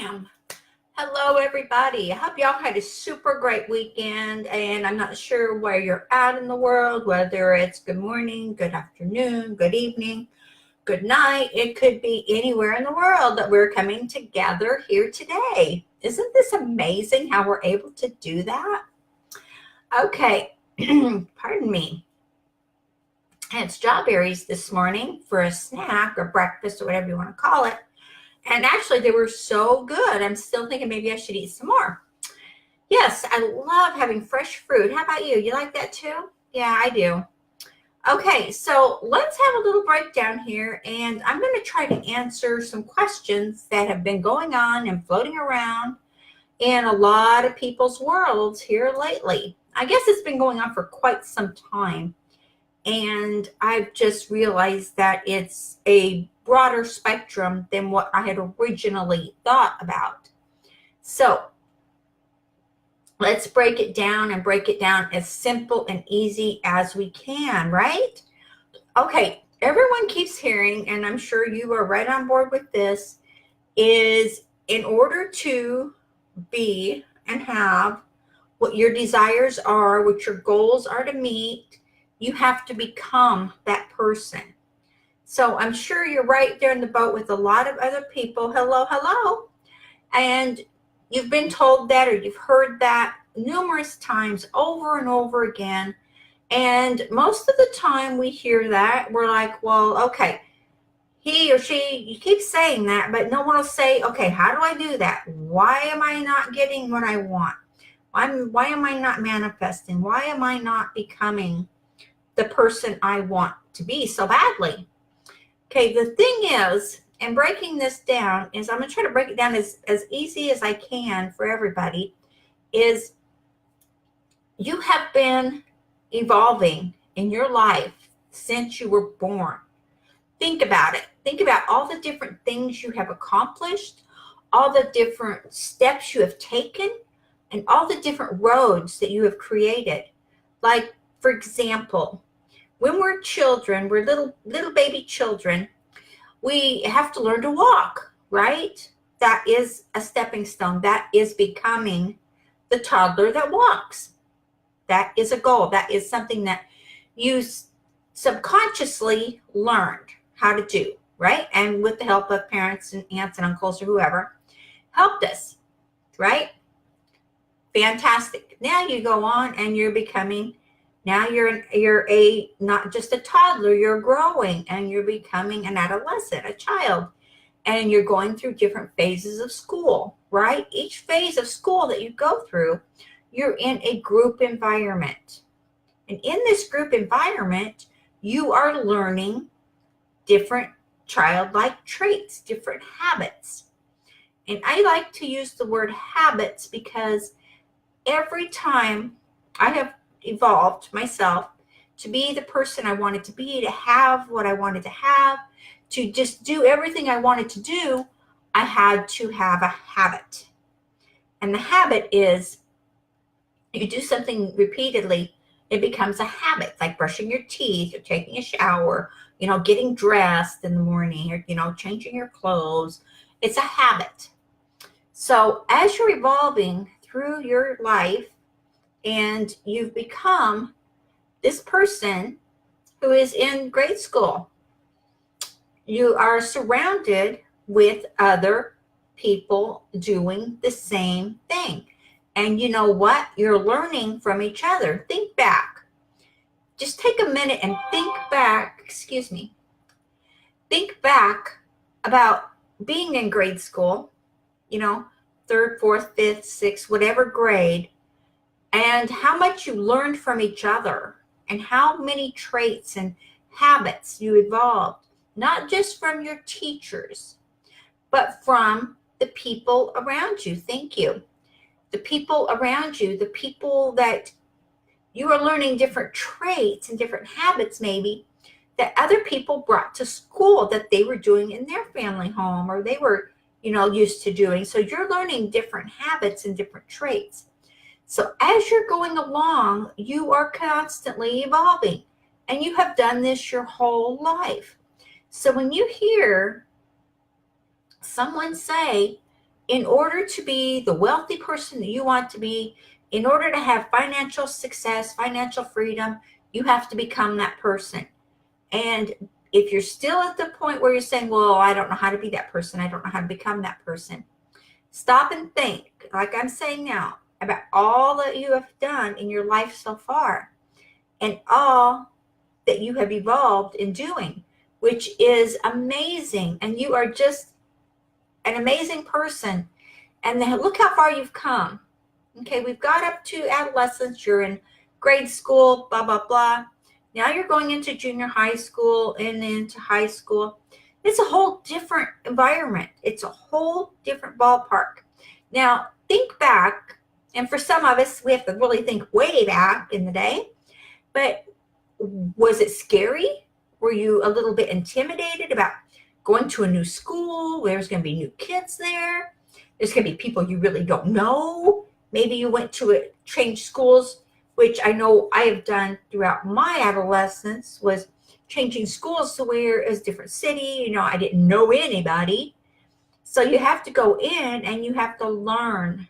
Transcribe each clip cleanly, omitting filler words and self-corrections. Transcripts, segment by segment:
Bam! Hello, everybody. I hope y'all had a super great weekend. And I'm not sure where you're at in the world, whether it's good morning, good afternoon, good evening, good night. It could be anywhere in the world that we're coming together here today. Isn't this amazing how we're able to do that? Okay, pardon me. I had strawberries this morning for a snack or breakfast or whatever you want to call it. And actually, they were so good. I'm still thinking maybe I should eat some more. Yes, I love having fresh fruit. How about you? You like that too? Yeah, I do. Okay, so let's have a little breakdown here. And I'm going to try to answer some questions that have been going on and floating around in a lot of people's worlds here lately. I guess it's been going on for quite some time. And I've just realized that it's a broader spectrum than what I had originally thought about. So let's break it down and break it down as simple and easy as we can, right? Okay, everyone keeps hearing, and I'm sure you are right on board with this, is in order to be and have what your desires are, what your goals are to meet, you have to become that person. So I'm sure you're right there in the boat with a lot of other people. Hello, hello. And you've been told that, or you've heard that numerous times over and over again. And most of the time we hear that, we're like, well, okay, he or she, you keep saying that, but no one will say, okay, how do I do that? Why am I not getting what I want? Why am I not manifesting? Why am I not becoming the person I want to be so badly? Okay, the thing is, and breaking this down is, I'm going to try to break it down as easy as I can for everybody, is you have been evolving in your life since you were born. Think about it. Think about all the different things you have accomplished, all the different steps you have taken, and all the different roads that you have created. Like, for example, when we're children, we're little baby children, we have to learn to walk, right? That is a stepping stone. That is becoming the toddler that walks. That is a goal. That is something that you subconsciously learned how to do, right? And with the help of parents and aunts and uncles or whoever helped us, right? Fantastic. Now you go on and you're becoming, now you're a not just a toddler, you're growing and you're becoming an adolescent, a child, and you're going through different phases of school, right? Each phase of school that you go through, you're in a group environment. And in this group environment, you are learning different childlike traits, different habits. And I like to use the word habits because every time I have evolved myself to be the person I wanted to be, to have what I wanted to have, to just do everything I wanted to do, I had to have a habit. And the habit is, you do something repeatedly, it becomes a habit, like brushing your teeth or taking a shower, getting dressed in the morning, or, changing your clothes. It's a habit. So as you're evolving through your life and you've become this person who is in grade school, you are surrounded with other people doing the same thing. And you know what? You're learning from each other. Think back. Just take a minute and think back, think back about being in grade school, third, fourth, fifth, sixth, whatever grade, and how much you learned from each other and how many traits and habits you evolved, not just from your teachers, but from the people around you. Thank you. The people around you, the people that you are learning different traits and different habits maybe that other people brought to school that they were doing in their family home, or they were used to doing. So you're learning different habits and different traits. So as you're going along, you are constantly evolving, and you have done this your whole life. So when you hear someone say in order to be the wealthy person that you want to be, in order to have financial success, financial freedom, you have to become that person. And if you're still at the point where you're saying, well, I don't know how to be that person, I don't know how to become that person, stop and think, like I'm saying now, about all that you have done in your life so far and all that you have evolved in doing, which is amazing. And you are just an amazing person. And then look how far you've come. Okay, we've got up to adolescence. You're in grade school, blah, blah, blah. Now you're going into junior high school and into high school. It's a whole different environment. It's a whole different ballpark. Now, think back, and for some of us, we have to really think way back in the day, but was it scary? Were you a little bit intimidated about going to a new school? There's going to be new kids there. There's going to be people you really don't know. Maybe you went to change schools, which I know I have done throughout my adolescence, was changing schools to where it was a different city. I didn't know anybody. So you have to go in and you have to learn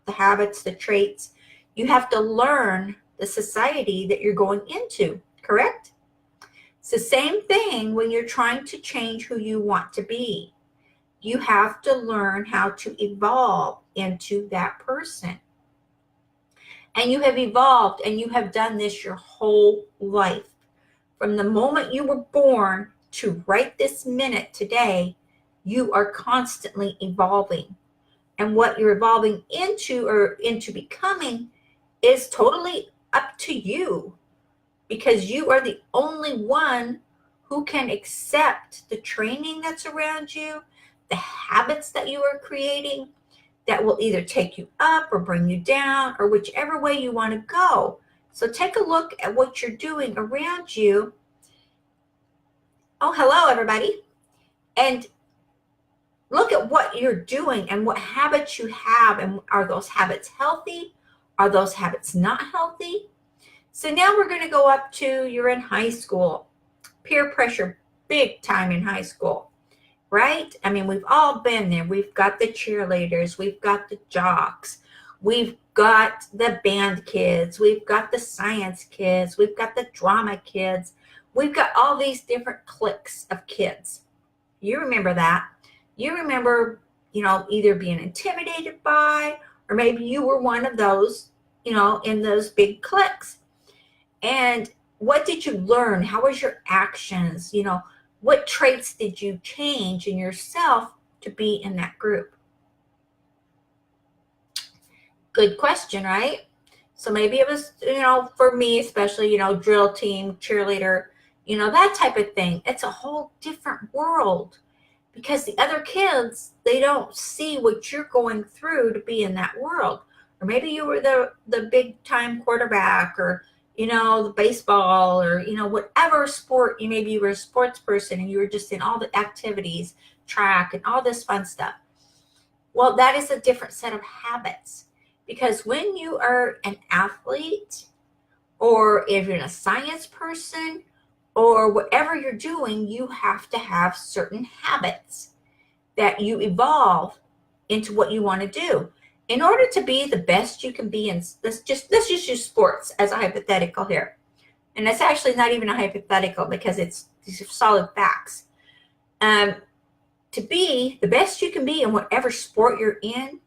the habits, the traits. You have to learn the society that you're going into, correct? It's the same thing when you're trying to change who you want to be. You have to learn how to evolve into that person. And you have evolved and you have done this your whole life. From the moment you were born to right this minute today, you are constantly evolving. And what you're evolving into or into becoming is totally up to you, because you are the only one who can accept the training that's around you, the habits that you are creating that will either take you up or bring you down or whichever way you want to go. So take a look at what you're doing around you. Oh, hello, everybody. And look at what you're doing and what habits you have. And are those habits healthy? Are those habits not healthy? So now we're going to go up to, you're in high school. Peer pressure, big time in high school, right? I mean, we've all been there. We've got the cheerleaders. We've got the jocks. We've got the band kids. We've got the science kids. We've got the drama kids. We've got all these different cliques of kids. You remember that. You remember, either being intimidated by, or maybe you were one of those, in those big cliques. And what did you learn? How was your actions? What traits did you change in yourself to be in that group? Good question, right? So maybe it was, for me especially, drill team, cheerleader, that type of thing. It's a whole different world because the other kids, they don't see what you're going through to be in that world. Or maybe you were the big time quarterback, or the baseball, or, whatever sport, maybe you were a sports person and you were just in all the activities, track and all this fun stuff. Well, that is a different set of habits, because when you are an athlete, or if you're a science person, or whatever you're doing, you have to have certain habits that you evolve into what you want to do. In order to be the best you can be, and let's just use sports as a hypothetical here. And that's actually not even a hypothetical, because these are solid facts. To be the best you can be in whatever sport you're in,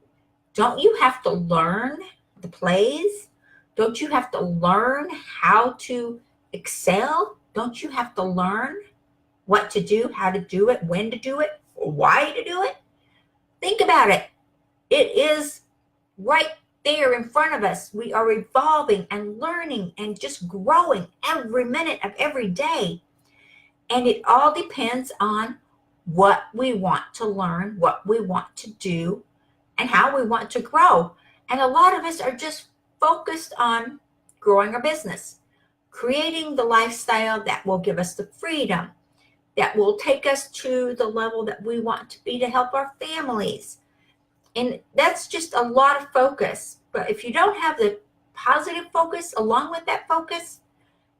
don't you have to learn the plays? Don't you have to learn how to excel? Don't you have to learn what to do, how to do it, when to do it, or why to do it? Think about it. It is right there in front of us. We are evolving and learning and just growing every minute of every day. And it all depends on what we want to learn, what we want to do, and how we want to grow. And a lot of us are just focused on growing our business, creating the lifestyle that will give us the freedom, that will take us to the level that we want to be to help our families. And that's just a lot of focus. But if you don't have the positive focus along with that focus,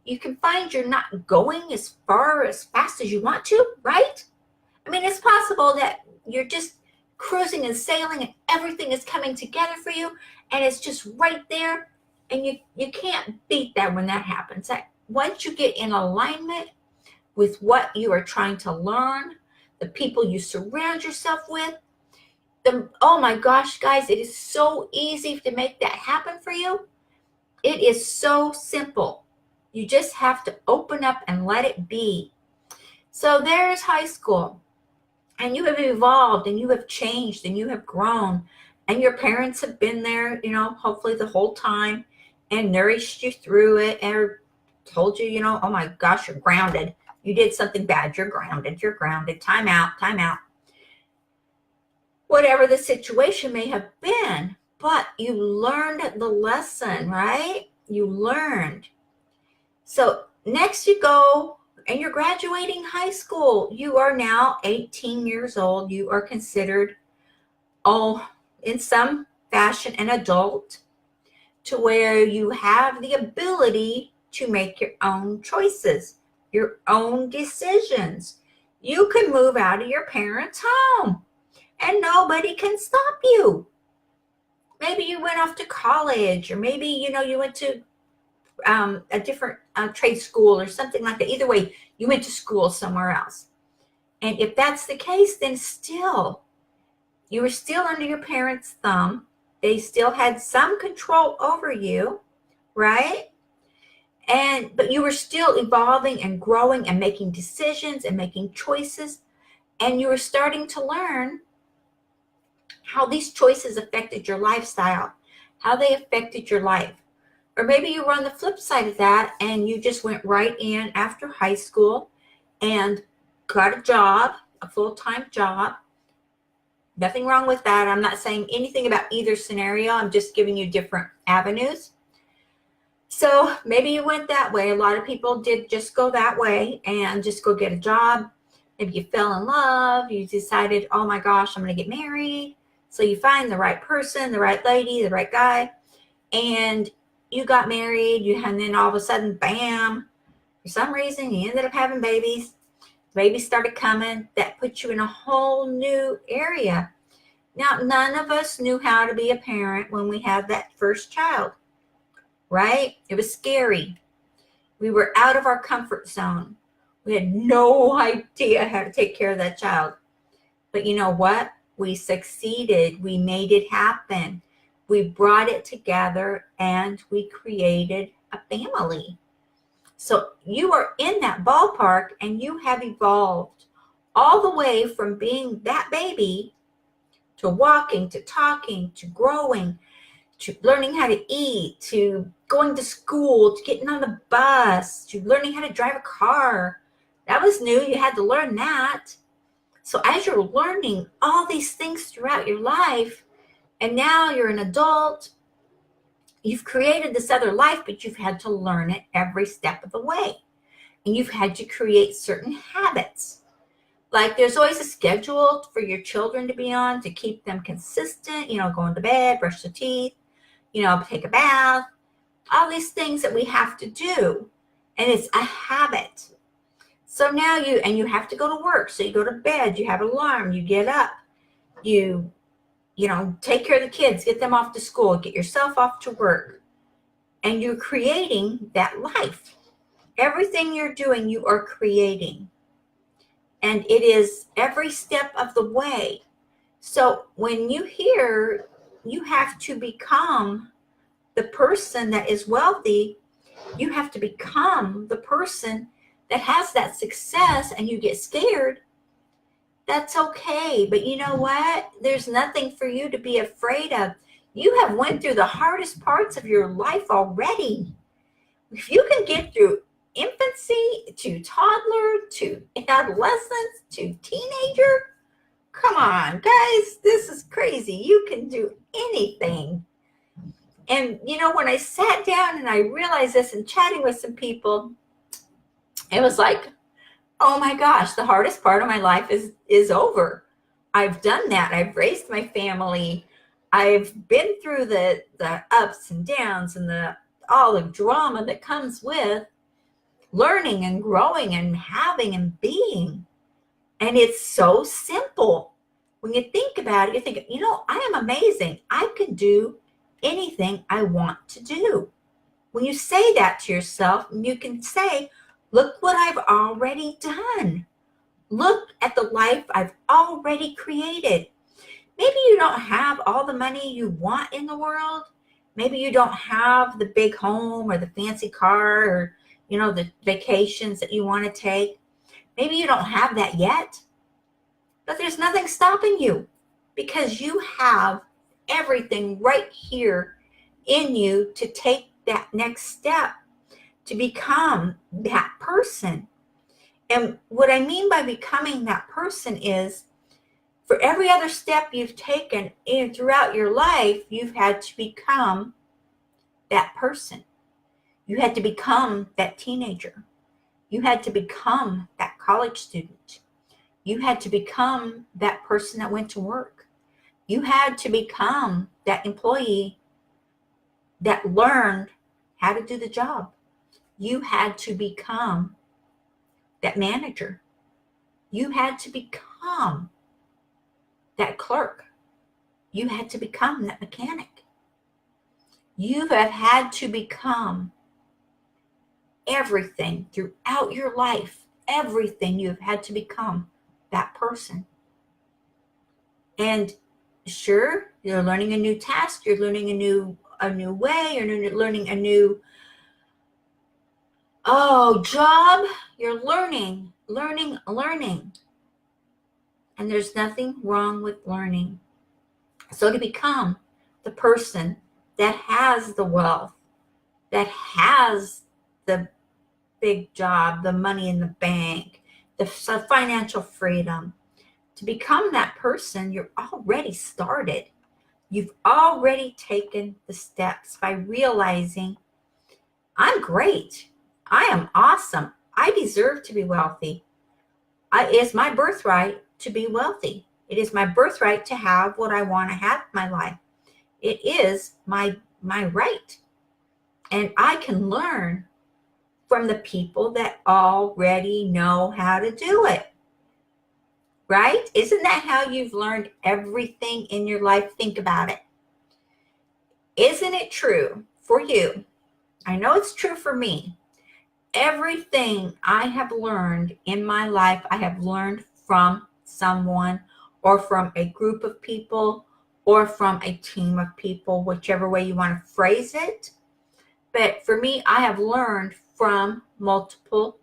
you can find you're not going as far, as fast as you want to, right? I mean, it's possible that you're just cruising and sailing and everything is coming together for you and it's just right there. And you can't beat that when that happens. Once you get in alignment with what you are trying to learn, the people you surround yourself with, oh my gosh, guys, it is so easy to make that happen for you. It is so simple. You just have to open up and let it be. So there's high school, and you have evolved and you have changed and you have grown, and your parents have been there, hopefully the whole time and nourished you through it and told you, oh my gosh, you're grounded. You did something bad. You're grounded. You're grounded. Time out. Time out. Whatever the situation may have been, but you learned the lesson, right? You learned. So next you go and you're graduating high school. You are now 18 years old. You are considered, in some fashion, an adult, to where you have the ability to make your own choices, your own decisions. You can move out of your parents' home and nobody can stop you. Maybe you went off to college, or maybe, you went to a different trade school or something like that. Either way, you went to school somewhere else. And if that's the case, then you were still under your parents' thumb. They still had some control over you, right? But you were still evolving and growing and making decisions and making choices. And you were starting to learn how these choices affected your lifestyle, how they affected your life. Or maybe you were on the flip side of that and you just went right in after high school and got a job, a full-time job. Nothing wrong with that. I'm not saying anything about either scenario. I'm just giving you different avenues. So maybe you went that way. A lot of people did just go that way and just go get a job. Maybe you fell in love. You decided, oh my gosh, I'm going to get married. So you find the right person, the right lady, the right guy, and you got married. And then all of a sudden, bam, for some reason, you ended up having babies. Babies started coming. That put you in a whole new area. Now, none of us knew how to be a parent when we had that first child, right? It was scary. We were out of our comfort zone. We had no idea how to take care of that child. But you know what? We succeeded. We made it happen. We brought it together and we created a family. So you are in that ballpark and you have evolved all the way from being that baby to walking, to talking, to growing, to learning how to eat, to going to school, to getting on the bus, to learning how to drive a car. That was new. You had to learn that. So as you're learning all these things throughout your life, and now you're an adult, you've created this other life, but you've had to learn it every step of the way. And you've had to create certain habits. Like there's always a schedule for your children to be on to keep them consistent, going to bed, brush their teeth, take a bath, all these things that we have to do. And it's a habit. So now you have to go to work. So you go to bed, you have an alarm, you get up, you take care of the kids, get them off to school, get yourself off to work. And you're creating that life. Everything you're doing, you are creating. And it is every step of the way. So when you hear you have to become the person that is wealthy, you have to become the person that has that success, and you get scared, that's okay. But you know what? There's nothing for you to be afraid of. You have went through the hardest parts of your life already. If you can get through infancy to toddler to adolescence to teenager, come on, guys, this is crazy. You can do anything. And when I sat down and I realized this and chatting with some people, it was like, oh my gosh, the hardest part of my life is over. I've done that. I've raised my family. I've been through the ups and downs and all the drama that comes with learning and growing and having and being. And it's so simple when you think about it, you think, I am amazing. I can do anything I want to do. When you say that to yourself, you can say, look what I've already done. Look at the life I've already created. Maybe you don't have all the money you want in the world. Maybe you don't have the big home or the fancy car or, the vacations that you want to take. Maybe you don't have that yet, but there's nothing stopping you because you have everything right here in you to take that next step, to become that person. And what I mean by becoming that person is, for every other step you've taken throughout your life, you've had to become that person. You had to become that teenager. You had to become that college student. You had to become that person that went to work. You had to become that employee that learned how to do the job. You had to become that manager. You had to become that clerk. You had to become that mechanic. You have had to become everything throughout your life. Everything you've had to become that person. And sure, you're learning a new task, you're learning a new way, you're learning a new job. You're learning. And there's nothing wrong with learning. So to become the person that has the wealth, that has the big job, the money in the bank, the financial freedom, to become that person, you're already started. You've already taken the steps by realizing, I'm great. I am awesome. I deserve to be wealthy. It is my birthright to be wealthy. It is my birthright to have what I want to have in my life. It is my right. And I can learn from the people that already know how to do it. Right? Isn't that how you've learned everything in your life? Think about it. Isn't it true for you? I know it's true for me. Everything I have learned in my life, I have learned from someone or from a group of people or from a team of people, whichever way you want to phrase it. But for me, I have learned from multiple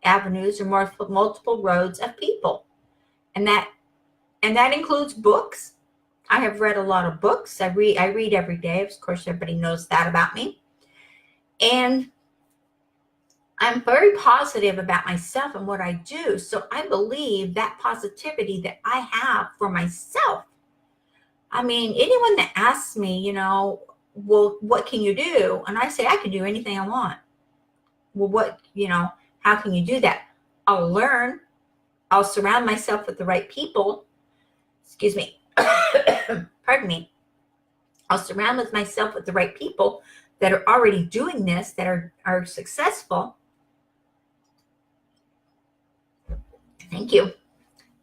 avenues or multiple roads of people. And that includes books. I have read a lot of books. I read every day. Of course, everybody knows that about me. And I'm very positive about myself and what I do. So I believe that positivity that I have for myself. I mean, anyone that asks me, well, what can you do? And I say, I can do anything I want. Well, how can you do that? I'll learn. I'll surround myself with the right people. Excuse me. Pardon me. I'll surround myself with the right people that are already doing this, that are successful. Thank you.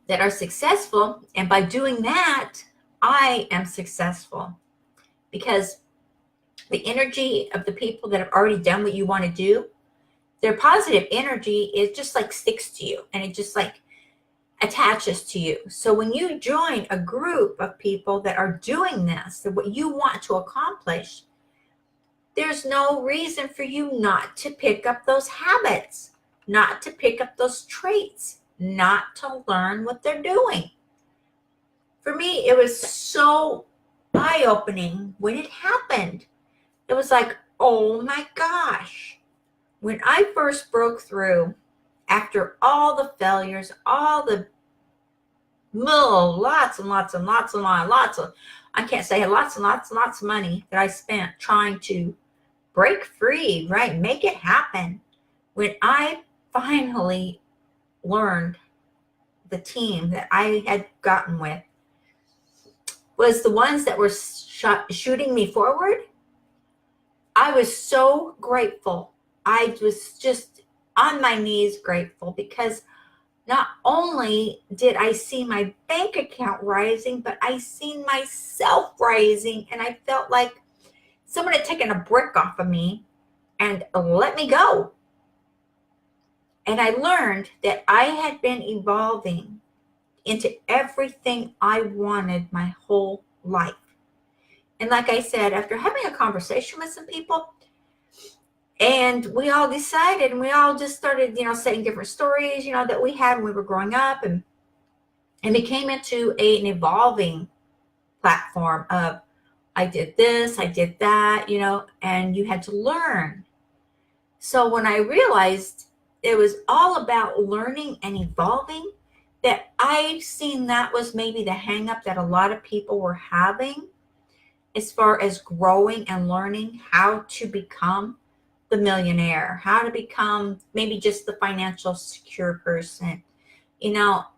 That are successful. And by doing that, I am successful. Because the energy of the people that have already done what you want to do, their positive energy is just like sticks to you. And it just like attaches to you. So when you join a group of people that are doing this, that what you want to accomplish, there's no reason for you not to pick up those habits, not to pick up those traits, not to learn what they're doing. For me, it was so eye-opening when it happened. It was like, oh my gosh. When I first broke through, after all the failures, all the lots and lots of, I can't say lots and lots and lots of money that I spent trying to break free, right? Make it happen. When I finally learned, the team that I had gotten with was the ones that were shooting me forward. I was so grateful. I was just on my knees grateful because not only did I see my bank account rising, but I seen myself rising, and I felt like someone had taken a brick off of me and let me go. And I learned that I had been evolving into everything I wanted my whole life. And like I said, after having a conversation with some people, and we all decided, and we all just started, saying different stories, that we had when we were growing up, and became into an evolving platform of, I did this, I did that, and you had to learn. So when I realized it was all about learning and evolving, that I've seen that was maybe the hang up that a lot of people were having as far as growing and learning how to become the millionaire, how to become maybe just the financial secure person,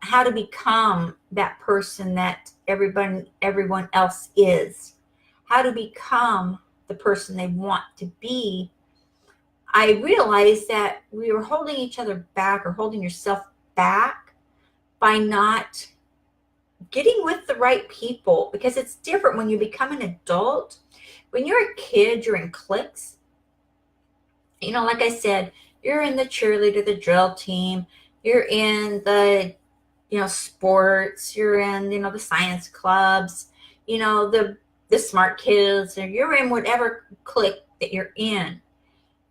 how to become that person that everyone else is, how to become the person they want to be. I realized that we were holding each other back, or holding yourself back, by not getting with the right people, because it's different when you become an adult. When you're a kid, you're in cliques. Like I said, you're in the cheerleader, the drill team, you're in the, sports, you're in, the science clubs, the smart kids, or you're in whatever clique that you're in.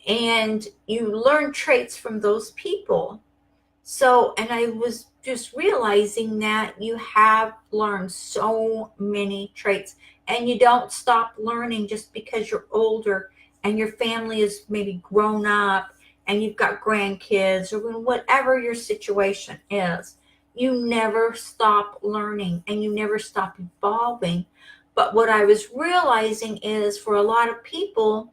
And you learn traits from those people. So, and I was just realizing that you have learned so many traits, and you don't stop learning just because you're older and your family is maybe grown up and you've got grandkids, or whatever your situation is. You never stop learning and you never stop evolving. But what I was realizing is, for a lot of people,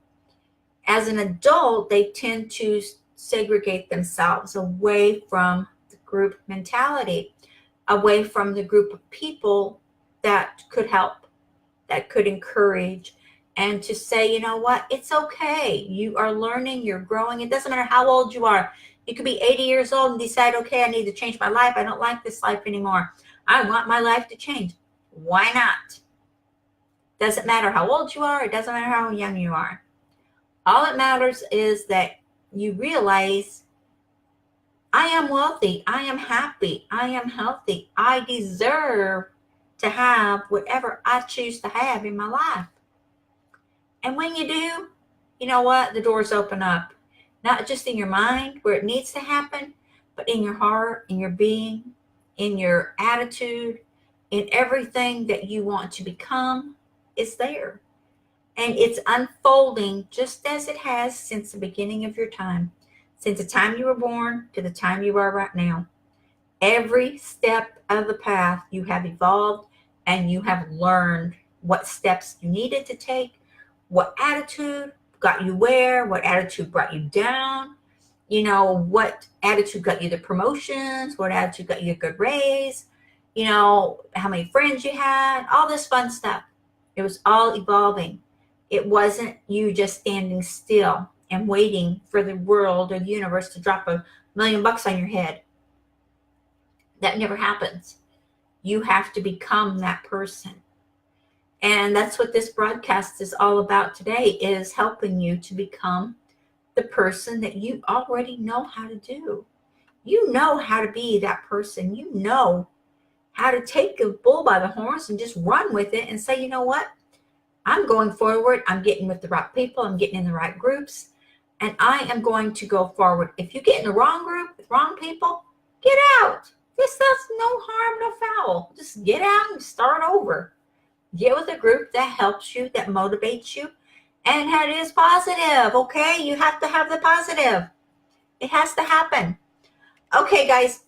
as an adult, they tend to segregate themselves away from the group mentality, away from the group of people that could help, that could encourage, and to say, you know what, it's okay. You are learning, you're growing. It doesn't matter how old you are. You could be 80 years old and decide, okay, I need to change my life. I don't like this life anymore. I want my life to change. Why not? Doesn't matter how old you are. It doesn't matter how young you are. All that matters is that you realize, I am wealthy, I am happy, I am healthy. I deserve to have whatever I choose to have in my life. And when you do, you know what? The doors open up. Not just in your mind where it needs to happen, but in your heart, in your being, in your attitude, in everything that you want to become is there. And it's unfolding just as it has since the beginning of your time, since the time you were born to the time you are right now. Every step of the path, you have evolved and you have learned what steps you needed to take, what attitude got you where, what attitude brought you down, what attitude got you the promotions, what attitude got you a good raise, how many friends you had, all this fun stuff. It was all evolving. It wasn't you just standing still and waiting for the world or the universe to drop $1 million on your head. That never happens. You have to become that person. And that's what this broadcast is all about today, is helping you to become the person that you already know how to do. You know how to be that person. You know how to take a bull by the horns and just run with it and say, you know what? I'm going forward. I'm getting with the right people. I'm getting in the right groups. And I am going to go forward. If you get in the wrong group with wrong people, get out. This does no harm, no foul. Just get out and start over. Get with a group that helps you, that motivates you, and that is positive, okay? You have to have the positive. It has to happen. Okay, guys,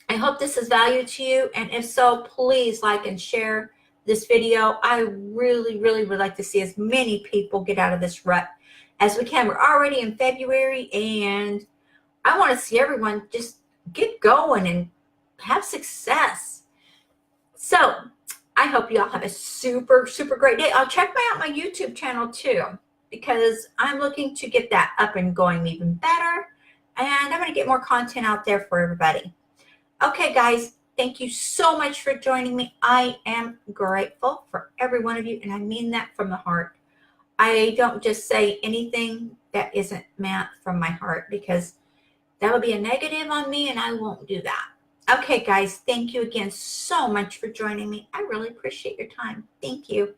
I hope this is value to you. And if so, please like and share this video. I really, really would like to see as many people get out of this rut as we can. We're already in February, and I want to see everyone just get going and have success. So I hope you all have a super, super great day. I'll check out my YouTube channel too, because I'm looking to get that up and going even better. And I'm going to get more content out there for everybody. Okay, guys, thank you so much for joining me. I am grateful for every one of you, and I mean that from the heart. I don't just say anything that isn't meant from my heart, because that'll be a negative on me, and I won't do that. Okay, guys, thank you again so much for joining me. I really appreciate your time. Thank you.